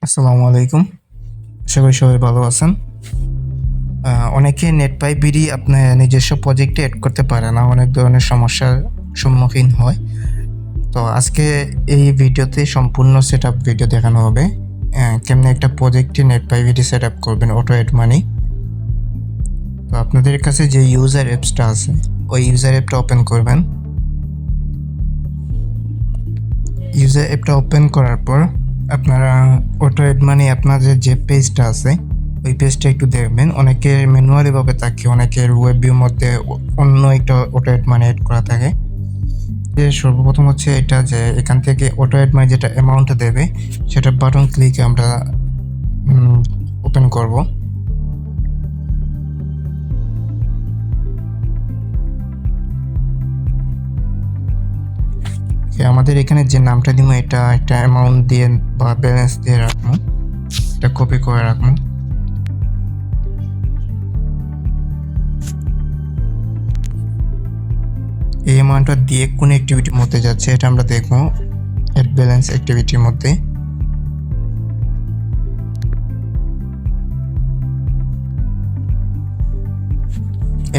আসসালামু আলাইকুম। আশা করি সবাই ভালো আছেন। অনেকে নেটপাই বিডি আপনার নিজস্ব প্রজেক্টে এড করতে পারে না, অনেক ধরনের সমস্যার সম্মুখীন হয়। তো আজকে এই ভিডিওতে সম্পূর্ণ সেটআপ ভিডিও দেখানো হবে। কেমনে একটা প্রজেক্টে নেটপাই বিডি সেটআপ করবেন অটো এড মানি। তো আপনাদের কাছে যে ইউজার অ্যাপসটা আছে ওই ইউজার অ্যাপটা ওপেন করবেন। ইউজার অ্যাপটা ওপেন করার পর আপনারা অটো এড মানি আপনাদের যে পেজটা আছে ওই পেজটা একটু দেখবেন। অনেকের ম্যানুয়ালিভাবে থাকে, অনেকের ওয়েব ভিউর মধ্যে অন্য একটা অটো এড মানি এড করা থাকে। যে সর্বপ্রথম হচ্ছে এটা যে এখান থেকে অটো এড মানি যেটা অ্যামাউন্টটা দেবে সেটা বাটন ক্লিকে আমরা ওপেন করব। আমাদের এখানে যে নামটা দিব এটা একটা অ্যামাউন্ট দিয়ে বা ব্যালেন্স দিয়ে রাখবো, এটা কপি করে রাখবো। এই অ্যামাউন্টটা দিয়ে কোন অ্যাক্টিভিটির মধ্যে যাচ্ছে এটা আমরা দেখবো এড ব্যালেন্স অ্যাক্টিভিটির মধ্যে।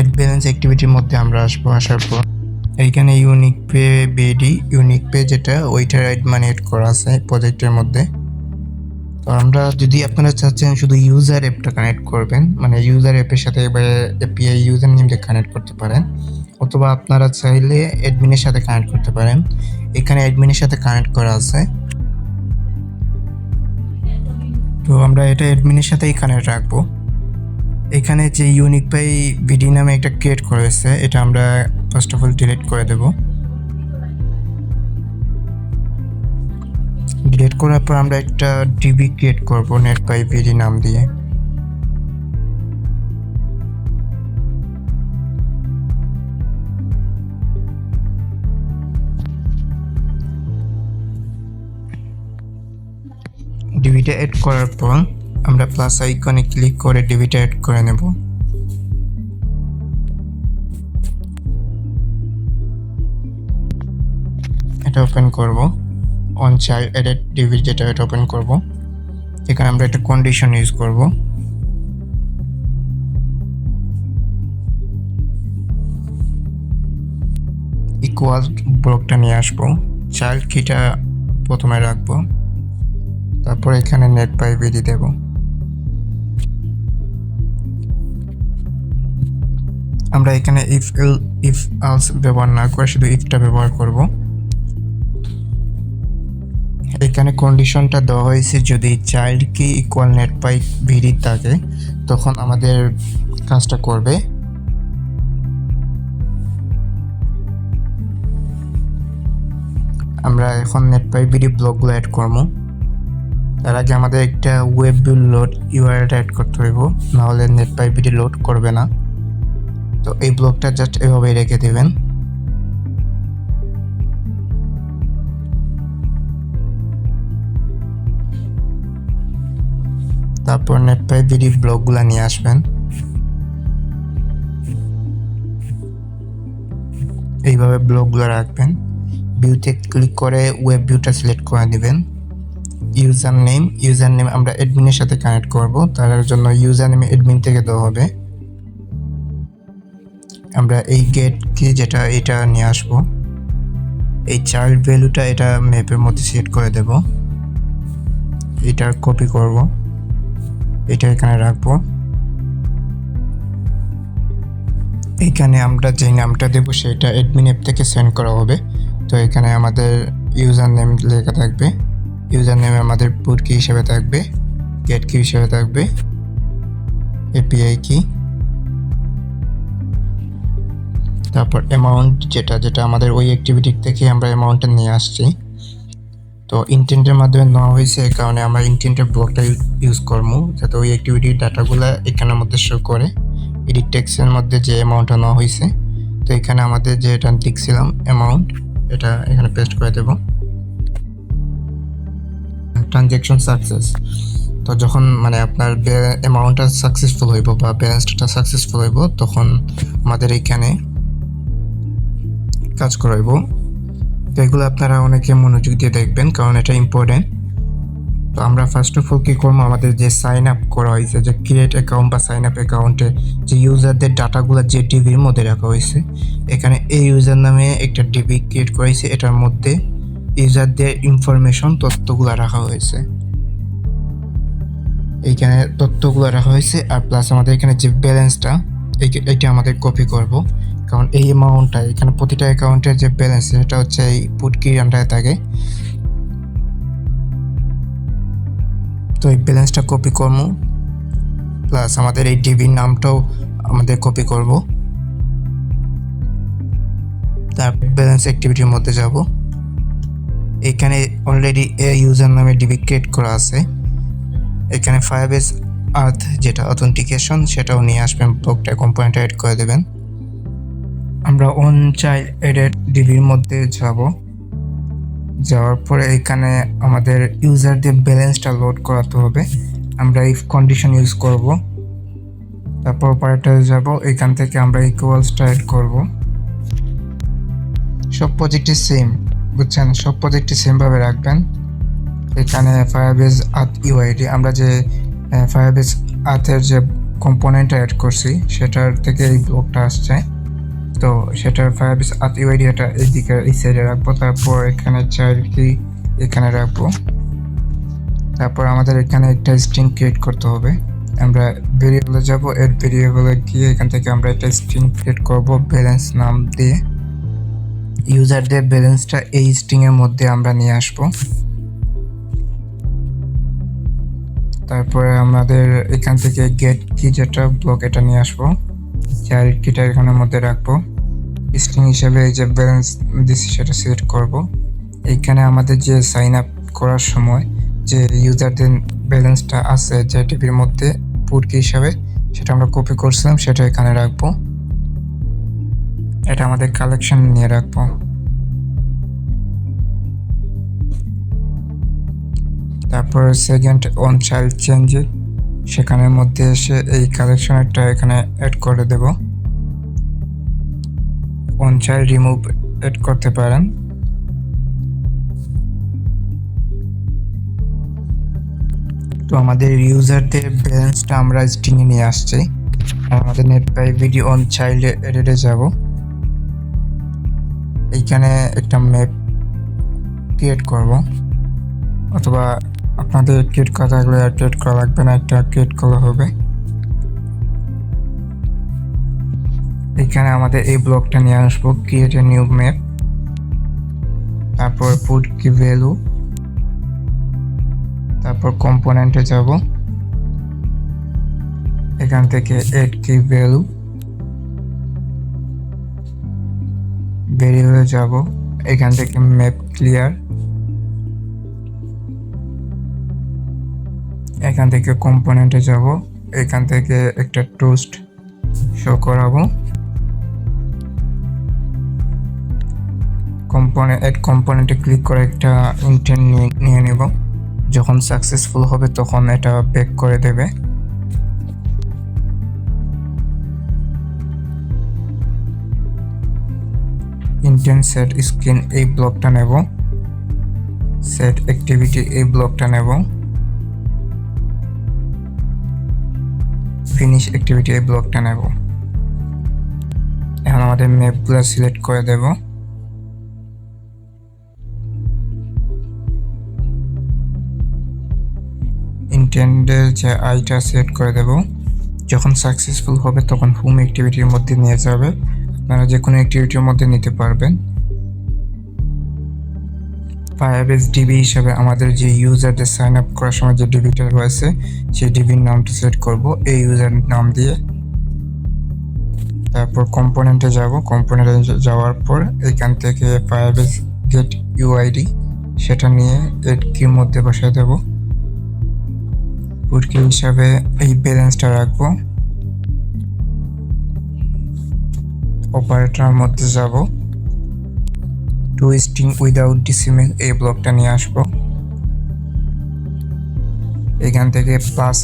এড ব্যালেন্স অ্যাক্টিভিটির মধ্যে আমরা আসবো। আসার পর এইখানে unique pay BD unique pay যেটা ওইটার এড মানি এড করা আছে প্রজেক্টের মধ্যে। তো আমরা যদি আপনারা চাচ্ছেন শুধু ইউজার অ্যাপটা কানেক্ট করবেন, মানে ইউজার অ্যাপের সাথে এপিআই ইউজার নেম দিয়ে কানেক্ট করতে পারেন, অথবা আপনারা চাইলে অ্যাডমিনের সাথে কানেক্ট করতে পারেন। এখানে অ্যাডমিনের সাথে কানেক্ট করা আছে, তো আমরা এটা অ্যাডমিনের সাথেই কানেক্ট রাখবো। এখানে যে ইউনিক পাই বিডি নামে একটা ক্রিয়েট করেছে এটা আমরা ফার্স্ট অফ অল ডিলিট করে দেব। ডিলিট করার পর আমরা একটা ডিবি ক্রিয়েট করব নেটপাই বিডি নাম দিয়ে। ডিবিটা অ্যাড করার পর আমরা প্লাস আইকনে ক্লিক করে ডিবিটা অ্যাড করে নেব। এটা ওপেন করব, অন চাইল্ড এডেড ডিবি যেটা এটা ওপেন করব। এখানে আমরা একটা কন্ডিশন ইউজ করব। ইকুয়াল ব্লকটা নিয়ে আসবো, চাইল্ড কিটা প্রথমে রাখবো, তারপর এখানে নেটপাই বিডি দেব। আমরা এখানে ইফ আলস ব্যবহার না করে শুধু ইফটা ব্যবহার করব। এখানে কন্ডিশনটা দেওয়া হয়েছে যদি চাইল্ড কি ইকুয়াল নেটপাই বিডি থাকে তখন আমাদের কাজটা করবে। আমরা এখন নেটপাই বিডি ব্লকগুলো অ্যাড করবো। তার আগে আমাদের একটা web view load URL add করতে হইব, নাহলে নেটপাই বিডি লোড করবে না। তো এই ব্লকটা জাস্ট এভাবে রেখে দেবেন। তারপর নেটপাই বিডি ব্লকগুলো নিয়ে আসবেন। এইভাবে ব্লকগুলো রাখবেন। ভিউতে ক্লিক করে ওয়েব ভিউটা সিলেক্ট করে দিবেন। ইউজার নেম আমরা অ্যাডমিনের সাথে কানেক্ট করব, তার জন্য ইউজার নেম অ্যাডমিন থেকে দেওয়া হবে। আমরা এই গেট কি যেটা এটা নিয়ে আসব। এই চাইল্ড ভ্যালুটা এটা ম্যাপের মধ্যে সেট করে দেব। এটা কপি করব, এটা এখানে রাখবো। এখানে আমরা যে নামটা দেব সেটা অ্যাডমিন অ্যাপ থেকে সেন্ড করা হবে। তো এখানে আমাদের ইউজার নেম লেখা থাকবে, ইউজার নেমে আমাদের পুট কি হিসেবে থাকবে, গেট কি হিসেবে থাকবে, এপিআই কি, তারপর অ্যামাউন্ট যেটা আমাদের ওই অ্যাক্টিভিটি থেকে আমরা অ্যামাউন্টটা নিয়ে আসছি। তো ইন্টেন্টের মাধ্যমে নেওয়া হয়েছে, এই কারণে আমরা ইন্টেন্টের ব্লকটা ইউজ করবো যাতে ওই অ্যাক্টিভিটির ডাটাগুলো এখানের মধ্যে শো করে। এডিট টেক্সটের মধ্যে যে অ্যামাউন্টটা নেওয়া হয়েছে, তো এখানে আমাদের যে এটা লিখছিলাম অ্যামাউন্ট এটা এখানে পেস্ট করে দেব। ট্রানজ্যাকশন সাকসেস, তো যখন মানে আপনার অ্যামাউন্টটা সাকসেসফুল হইব বা ব্যালেন্সটা সাকসেসফুল হইব তখন আমাদের এইখানে কাজ করাইব। তো এগুলো আপনারা অনেকে মনোযোগ দিয়ে দেখবেন কারণ এটা ইম্পর্টেন্ট। তো আমরা ফার্স্ট অফ অল কি করবো, আমাদের যে সাইন আপ করা হয়েছে, যে ক্রিয়েট অ্যাকাউন্ট বা সাইন আপ অ্যাকাউন্টে যে ইউজারদের ডাটাগুলো যে ডিবির মধ্যে রাখা হয়েছে, এখানে এই ইউজার নামে একটা ডিবি ক্রিয়েট করেছে, এটার মধ্যে ইউজারদের ইনফরমেশন তথ্যগুলো রাখা হয়েছে। এইখানে তথ্যগুলো রাখা হয়েছে, আর প্লাস আমাদের এখানে যে ব্যালেন্সটা এইটা আমাদের কপি করব, কারণ এই অ্যামাউন্টটা এখানে প্রতিটা অ্যাকাউন্টের যে ব্যালেন্স সেটা হচ্ছে এই পুটকির আন্ডারে থাকে। তো এই ব্যালেন্সটা কপি করব, প্লাস আমাদের এই ডিবির নামটাও আমাদের কপি করব। তারপর ব্যালেন্স অ্যাক্টিভিটির মধ্যে যাব, এখানে অলরেডি ইউজার নামে ডিবি ক্রিয়েট করা আছে। এখানে ফায়ারবেস আর্থ যেটা অথেন্টিকেশন সেটাও নিয়ে আসবেন, ব্লকটা কম্পোনেন্ট অ্যাড করে দেবেন। আমরা অন চাইল্ড এডেড ডিবির মধ্যে যাওয়ার পরে এখানে আমাদের ইউজারদের ব্যালেন্সটা লোড করাতে হবে। আমরা ইফ কন্ডিশন ইউজ করব, তারপর অপারেটরে যাব, এখান থেকে আমরা ইকুয়ালসটা অ্যাড করব। সব প্রজেক্টই সেম, বুঝছেন, সব প্রজেক্টই সেমভাবে রাখবেন। এখানে ফায়ারবেস আর্থ ইউআইডি, আমরা যে ফায়ারবেস আর্থের যে কম্পোনেন্টটা অ্যাড করছি সেটার থেকে এই ব্লকটা আসছে, তো সেটার ফায়ারবেস আর্থ ইউআইডি এটা এইদিকে এই সাইডে রাখবো। তারপর এখানে চাইল্ড কি এখানে রাখবো। তারপর আমাদের এখানে একটা স্ট্রিং ক্রিয়েট করতে হবে। আমরা ভেরিয়েবলে যাব, এর ভেরিয়েবলে গিয়ে এখান থেকে আমরা একটা স্ট্রিং ক্রিয়েট করব ব্যালেন্স নাম দিয়ে। ইউজারদের ব্যালেন্সটা এই স্ট্রিং এর মধ্যে আমরা নিয়ে আসব। তারপরে আমাদের এখান থেকে গেট কি যেটা ব্লক এটা নিয়ে আসবো, চাইল্ড কিটা এখানের মধ্যে রাখবো। স্ট্রিং হিসেবে এই যে ব্যালেন্স দিচ্ছি সেটা সিলেক্ট করব। এইখানে আমাদের যে সাইন আপ করার সময় যে ইউজারদের ব্যালেন্সটা আছে যে টিভির মধ্যে পুটকি হিসাবে, সেটা আমরা কপি করছিলাম, সেটা এখানে রাখবো। এটা আমাদের কালেকশন নিয়ে রাখবো। তারপর সেকেন্ড অন চাইল্ড চেঞ্জ, সেখানের মধ্যে এসে এই কালেকশনেরটা এখানে অ্যাড করে দেব। অন চাইল্ড রিমুভ অ্যাড করতে পারেন। তো আমাদের ইউজারদের ব্যালেন্সটা আমরা স্ট্রিংয়ে নিয়ে আসছি। আমাদের নেটপাই ভিডিও অন চাইল্ড এডিটে যাব, এইখানে একটা ম্যাপ ক্রিয়েট করব, অথবা আপনাদের ক্রিয়েট করা থাকলে আর ক্রিয়েট করা লাগবে না, একটা ক্রিয়েট করা হবে। এখানে আমাদের এই ব্লকটা নিয়ে আসবো, ক্রিয়েট এ নিউ ম্যাপ, তারপর পুট কি ভ্যালু, তারপর কম্পোনেন্টে যাব, এখান থেকে এড কি ভ্যালু, ভেরিয়েবলে যাব, এখান থেকে ম্যাপ ক্লিয়ার, এখান থেকে কম্পোনেন্টে যাব, এখান থেকে একটা টোস্ট শো করাবো। কম্পোনেন্টে ক্লিক করে একটা ইন্টেন্ট নিয়ে নেব, যখন সাকসেসফুল হবে তখন এটা ব্যাক করে দেবে। ইন্টেন্ট সেট স্ক্রিন এই ব্লকটা নেব, সেট অ্যাক্টিভিটি এই ব্লকটা নেব, ফিনিশ অ্যাক্টিভিটি এই ব্লকটা নেব। এখন আমাদের ম্যাপগুলো সিলেক্ট করে দেব। ইন্টেন্ডের যে আইটা সিলেক্ট করে দেব, যখন সাকসেসফুল হবে তখন হোম অ্যাক্টিভিটির মধ্যে নিয়ে যাবে। আপনারা যে কোনো অ্যাক্টিভিটির মধ্যে নিতে পারবেন। ফায়ারবেস ডিবি হিসাবে আমাদের যে ইউজারদের সাইন আপ করার সময় যে ডিবিটা রয়েছে সেই ডিবির নামটা সিলেক্ট করব এই ইউজার নাম দিয়ে। তারপর কম্পোনেন্টে যাব, কম্পোনেন্টে যাওয়ার পর এখান থেকে ফায়ারবেস গেট ইউআইডি সেটা নিয়ে এড কির মধ্যে বসায় দেব। পুটকি হিসাবে এই ব্যালেন্সটা রাখবো। অপারেটরের মধ্যে যাব, টু স্ট্রিং উইদাউট ডিসিমেল এই ব্লকটা নিয়ে আসবো। এখান থেকে প্লাস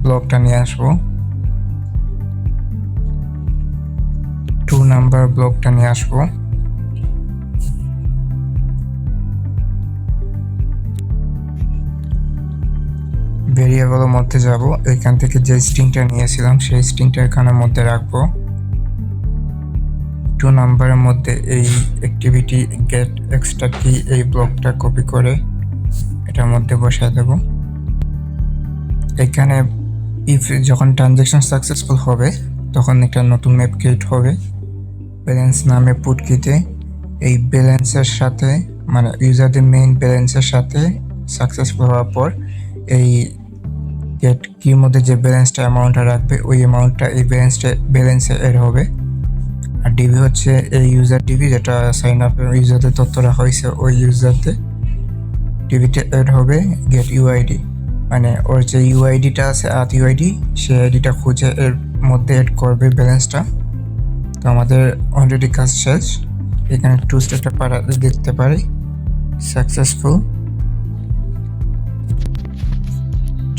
ব্লকটা নিয়ে আসবো, 2 নাম্বার ব্লকটা নিয়ে আসবো। ভেরিয়েবলের মধ্যে যাব, এখান থেকে যে স্ট্রিংটা নিয়েছিলাম সেই স্ট্রিংটা এখানের মধ্যে রাখবো। 2 নাম্বারের মধ্যে এই অ্যাক্টিভিটি গেট এক্সট্রা কি এই ব্লকটা কপি করে এটার মধ্যে বসায় দেব। এখানে ইফ যখন ট্রানজ্যাকশন সাকসেসফুল হবে তখন একটা নতুন ম্যাপ ক্রিয়েট হবে। ব্যালেন্স নামে পুট কিতে এই ব্যালেন্সের সাথে মানে ইউজারদের মেইন ব্যালেন্সের সাথে সাকসেসফুল হওয়ার পর এই গেট কির মধ্যে যে ব্যালেন্সটা অ্যামাউন্টটা রাখবে ওই অ্যামাউন্টটা এই ব্যালেন্সে এড হবে। আর ডিবি হচ্ছে এই ইউজার ডিবি যেটা সাইন আপ ইউজারদের তথ্য রাখা হয়েছে ওই ইউজারদের ডিবিতে এড হবে গেট ইউআইডি, মানে ওর যে ইউআইডিটা আছে আত ইউআইডি সেই আইডিটা খুঁজে এর মধ্যে এড করবে ব্যালেন্সটা। তো আমাদের অলরেডি কাজ শেষ। এখানে 2 স্টেপটা দেখতে পারি সাকসেসফুল।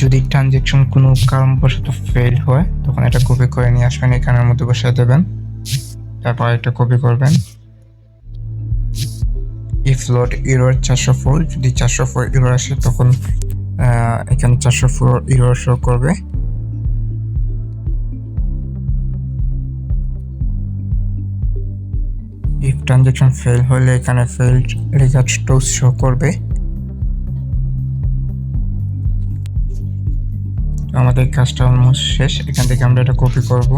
যদি ট্রানজ্যাকশন কোনো কারণবশত ফেল হয় তখন এটা কপি করে নিয়ে আসবেন, এখানের মধ্যে বসিয়ে দেবেন, তারপর একটা কপি করবেন। ইফ লোড এরর 404, যদি 404 এরর আসে তখন এখানে 404 এরর শো করবে। ইফ ট্রানজ্যাকশন ফেল হলে এখানে ফেলড রেজাল্ট টুস শো করবে। আমাদের কাজটা অলমোস্ট শেষ। এখান থেকে আমরা এটা কপি করব।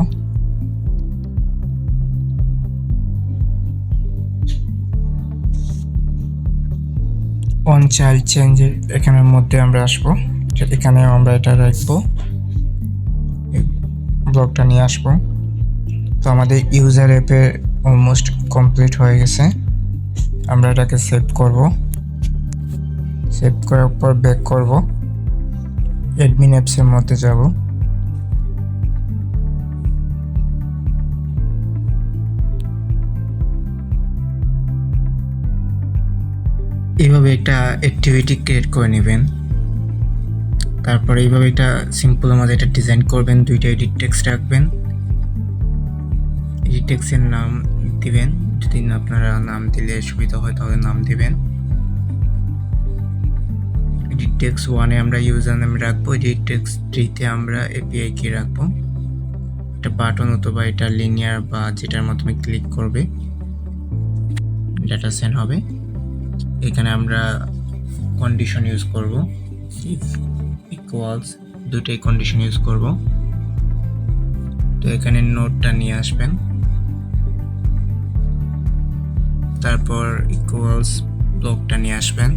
অন চাইল্ড চেঞ্জের এখানের মধ্যে আমরা আসবো, এখানে আমরা এটা রাখবো, ব্লকটা নিয়ে আসবো। তো আমাদের ইউজার অ্যাপে অলমোস্ট কমপ্লিট হয়ে গেছে। আমরা এটাকে সেভ করব। সেভ করার পর ব্যাক করব, অ্যাডমিন অ্যাপসের মধ্যে যাব। এইভাবে একটা অ্যাক্টিভিটি ক্রিয়েট করে নেবেন। তারপর এইভাবে এটা সিম্পল আমাদের এটা ডিজাইন করবেন। 2টা এডিট টেক্সট রাখবেন, এডিট টেক্সটের নাম দিবেন, যদি আপনারা নাম দিলে সুবিধা হয় তাহলে নাম দিবেন। এডিট টেক্সট 1 এ আমরা ইউজার নেম রাখবো, এডিট টেক্সট 3 তে আমরা এপিআই কি রাখবো। এটা বাটন অথবা এটা লিনিয়ার বা যেটার মাধ্যমে ক্লিক করবে ডাটা সেন্ড হবে। এখানে আমরা কন্ডিশন ইউজ করব, ইফ ইকুয়ালস, দুটোই কন্ডিশন ইউজ করব। তো এখানে নোটটা নিয়ে আসবেন, তারপর ইকুয়ালস ব্লকটা নিয়ে আসবেন,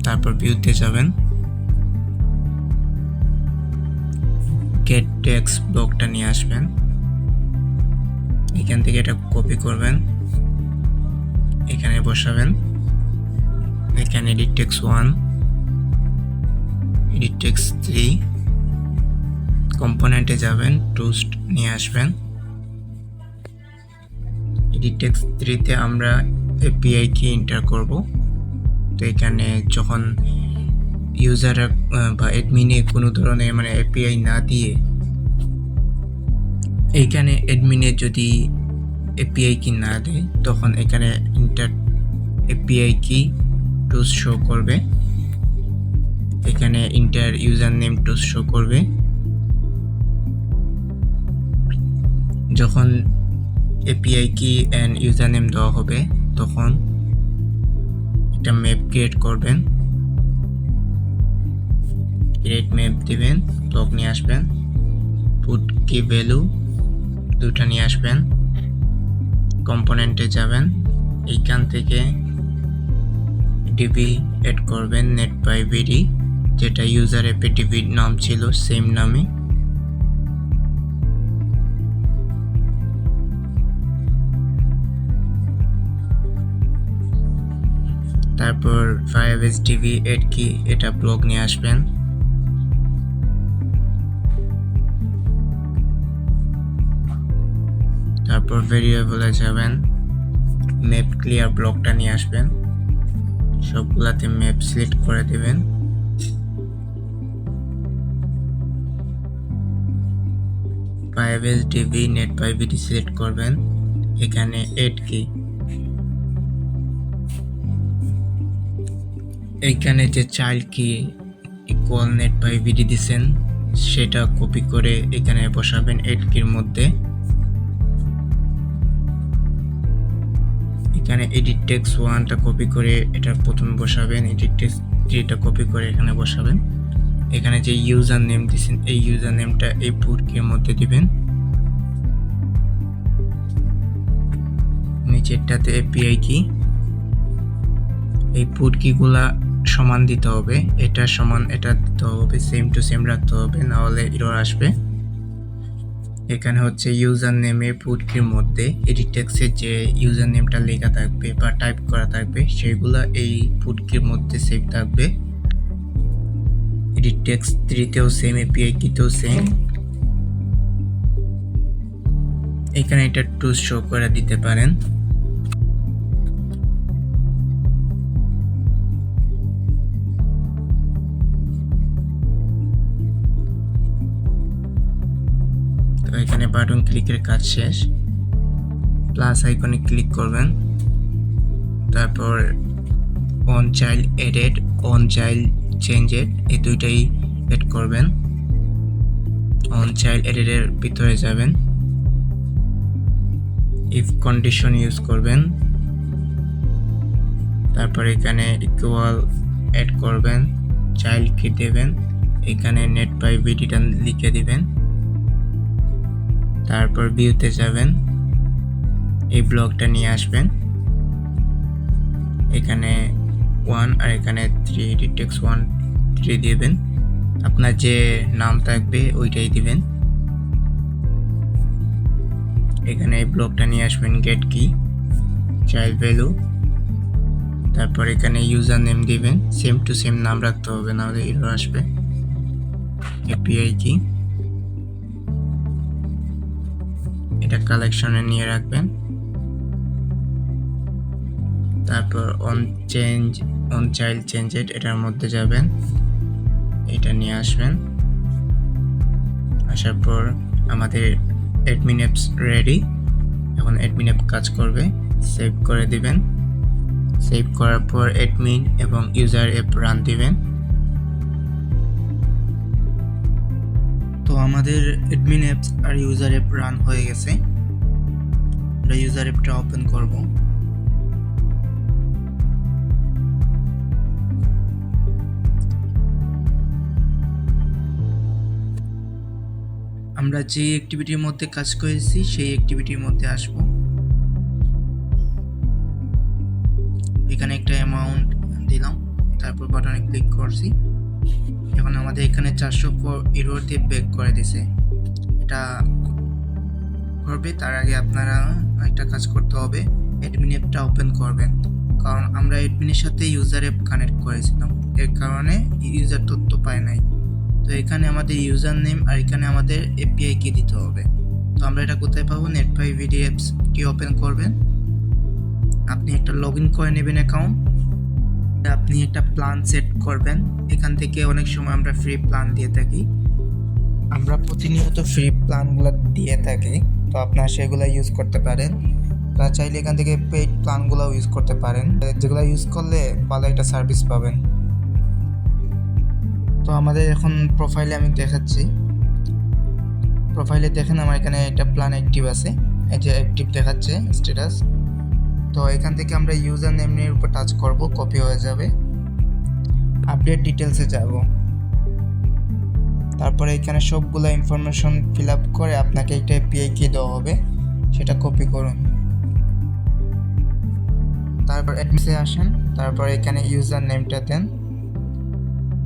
তারপর ভিউতে যাবেন, গেট টেক্সট ব্লকটা নিয়ে আসবেন, এখান থেকে এটা কপি করবেন, এখানে বসাবেন। এখানে এডিট টেক্সট 1, এডিট টেক্সট 3, কম্পোনেন্টে যাবেন, টুস্ট নিয়ে আসবেন। এডিট টেক্সট 3 তে আমরা এপিআই কি এন্টার করব। তো এখানে যখন ইউজার বা অ্যাডমিনে কোনো ধরনের মানে এপিআই না দিয়ে এইখানে অ্যাডমিনে যদি এপিআই কি না দেয় তখন এখানে ইন্টার এপিআই কি টুস শো করবে, এখানে ইন্টার ইউজার নেম টুস শো করবে। যখন এপিআই কি এন্ড ইউজার নেম দেওয়া হবে তখন একটা ম্যাপ ক্রিয়েট করবেন, ক্রিয়েট ম্যাপ দিবেন, ব্লক নিয়ে আসবেন, পুট কি ভ্যালু দুটা নিয়ে আসবেন, কম্পোনেন্টে যাবেন, এইখান থেকে ডিবি এড করবেন নেট বাই বিডি, যেটা ইউজার অ্যাপে ডিবির নাম ছিল সেম নামে। তারপর ফায়ারবেস ডিবি এড কি এটা ব্লক নিয়ে আসবেন, তারপর ভেরিয়েবলে যাবেন, ম্যাপ ক্লিয়ার ব্লকটা নিয়ে আসবেন, সবগুলাতে ম্যাপ সিলেক্ট করে দেবেন। Firebase DB net by BD select করবেন, এখানে এড কি, এইখানে যে চাইল্ড কি ইকুয়াল নেট বাই ভিডি দিছেন সেটা কপি করে এখানে বসাবেন 8 কির মধ্যে। এখানে এডিট টেক্সট 1টা কপি করে এটা প্রথমে বসাবেন, এডিট টেক্সট 3টা কপি করে এখানে বসাবেন। এখানে যে ইউজার নেম দিছেন এই ইউজার নেমটা এই পুট কির মধ্যে দিবেন। নিচেরটাতে এপিআই কি, এই পুট কিগুলা সমান দিতে হবে, এটা সমান এটা দিতে হবে, সেম টু সেম রাখতে হবে, না হলে এরর আসবে। এখানে হচ্ছে ইউজার নেমের পুট কির মধ্যে এডিট টেক্সটের যে ইউজার নেমটা লেখা থাকবে বা টাইপ করা থাকবে সেগুলা এই পুট কির মধ্যে সেভ থাকবে। এডিট টেক্সট 3তেও সেম, এপিআই কিতেও সেম। এখানে এটা টু শো করে দিতে পারেন। তো এখানে বাটন ক্লিকের কাজ শেষ। প্লাস আইকনে ক্লিক করবেন, তারপর on child added, on child changed এই দুইটাই এড করবেন। অন চাইল্ড এডেডের ভিতরে যাবেন, ইফ কন্ডিশন ইউজ করবেন, তারপর এখানে ইকুয়াল এড করবেন, চাইল্ড কি দেবেন, এখানে নেট বাই ভিডিটা লিখে দিবেন। তারপর ভিউতে যাবেন, এই ব্লকটা নিয়ে আসবেন, এখানে 1 আর এখানে 3 এডিট টেক্সট 1 3 দিবেন। আপনার যে নাম থাকবে ওইটাই দিবেন। এখানে এই ব্লকটা নিয়ে আসবেন, গেট কি, চাইল্ড ভ্যালু, তারপর এখানে ইউজার নেম দিবেন, সেম টু সেম নাম রাখতে হবে, না হলে এরর আসবে। এপিআই কি, এটা কালেকশনে নিয়ে রাখবেন। তারপর অন চাইল্ড চেঞ্জেড এটার মধ্যে যাবেন, এটা নিয়ে আসবেন। আসার পর আমাদের অ্যাডমিন অ্যাপস রেডি। এখন অ্যাডমিন অ্যাপ কাজ করবে, সেভ করে দিবেন। সেভ করার পর অ্যাডমিন এবং ইউজার অ্যাপ রান দিবেন। তো আমাদের অ্যাডমিন অ্যাপস আর ইউজার অ্যাপ রান হয়ে গেছে। আমরা ইউজার অ্যাপটা ওপেন করব। আমরা যে অ্যাক্টিভিটির মধ্যে কাজ করেছি সেই অ্যাক্টিভিটির মধ্যে আসব। এখানে একটা অ্যামাউন্ট দিলাম, তারপর বাটনে ক্লিক করছি। এখন আমাদের এখানে 400 এরর দিয়ে ব্যাক করে দিছে। এটা করবে তার আগে আপনারা একটা কাজ করতে হবে, অ্যাডমিন অ্যাপটা ওপেন করবেন, কারণ আমরা অ্যাডমিনের সাথে ইউজার অ্যাপ কানেক্ট করেছিলাম, এর কারণে ইউজার তথ্য পায় নাই। তো এখানে আমাদের ইউজার নেম আর এখানে আমাদের এপিআই কি দিতে হবে। তো আমরা এটা কোথায় পাবো, নেট বাই ভিডি অ্যাপসটি ওপেন করবেন। আপনি একটা লগ ইন করে নেবেন অ্যাকাউন্ট, আপনি একটা প্ল্যান সেট করবেন। এখান থেকে অনেক সময় আমরা ফ্রি প্ল্যান দিয়ে থাকি, আমরা প্রতিনিয়ত ফ্রি প্ল্যানগুলো দিয়ে থাকি, তো আপনারা সেগুলো ইউজ করতে পারেন। আপনারা চাইলে এখান থেকে পেইড প্ল্যানগুলো ইউজ করতে পারেন, যেগুলো ইউজ করলে ভালো একটা সার্ভিস পাবেন। তো আমাদের এখন প্রোফাইলে আমি দেখাচ্ছি। প্রোফাইলে দেখেন আমার এখানে একটা প্ল্যান অ্যাক্টিভ আছে, এই যে অ্যাক্টিভ দেখাচ্ছে স্ট্যাটাস। তো এখান থেকে আমরা ইউজার নেমের উপর টাচ করব, কপি হয়ে যাবে। আপডেট ডিটেলসে যাব, তারপরে এখানে সবগুলো ইনফরমেশন ফিল আপ করে আপনাকে একটা এপিআই কি দেওয়া হবে, সেটা কপি করুন। তারপর অ্যাডমিনে আসেন, তারপর এখানে ইউজার নেমটা দেন,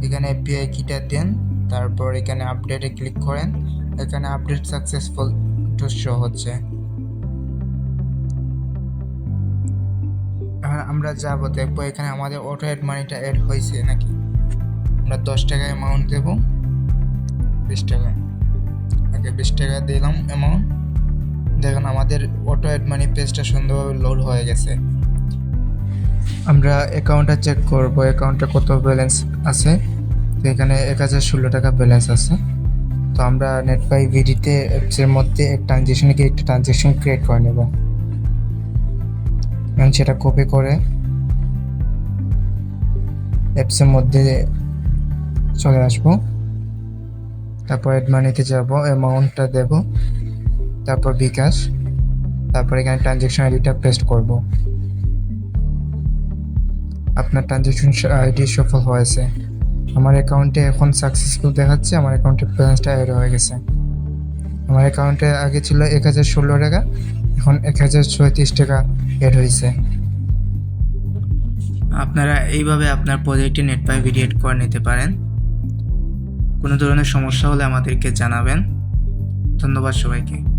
এখানে এপিআই কিটা দেন, তারপর এখানে আপডেটে ক্লিক করেন। এখানে আপডেট সাকসেসফুল টু শো হচ্ছে। আমরা যাবো দেখবো এখানে আমাদের অটো অ্যাড মানিটা অ্যাড হয়েছে নাকি। আমরা 10 টাকা অ্যামাউন্ট দেব, 20 টাকা, ওকে 20 টাকা দিলাম অ্যামাউন্ট। দেখুন আমাদের অটো অ্যাড মানি পেজটা সুন্দরভাবে লোড হয়ে গেছে। আমরা অ্যাকাউন্টটা চেক করব, অ্যাকাউন্টে কত ব্যালেন্স আছে। তো এখানে 1016 টাকা ব্যালেন্স আছে। তো আমরা নেট বাই ভিডিতে অ্যাপসের মধ্যে একটা ট্রানজ্যাকশন ক্রিয়েট করে নেব, এবং সেটা কপি করে অ্যাপসের মধ্যে চলে আসবো, তারপর অ্যাড মানিতে যাব, অ্যামাউন্টটা দেব, তারপর বিকাশ, তারপর এখানে ট্রানজ্যাকশন আইডিটা পেস্ট করব। আপনার ট্রানজ্যাকশন আইডি সফল হয়েছে। আমার অ্যাকাউন্টে এখন সাকসেসফুল দেখাচ্ছে, আমার অ্যাকাউন্টে ব্যালেন্সটা অ্যাড হয়ে গেছে। আমার অ্যাকাউন্টে আগে ছিল 1016 টাকা, এখন 1036 টাকা অ্যাড হয়েছে। আপনারা এইভাবে আপনার প্রজেক্টে নেটপাই ভিডিও এড করে নিতে পারেন। কোনো ধরনের সমস্যা হলে আমাদেরকে জানাবেন। ধন্যবাদ সবাইকে।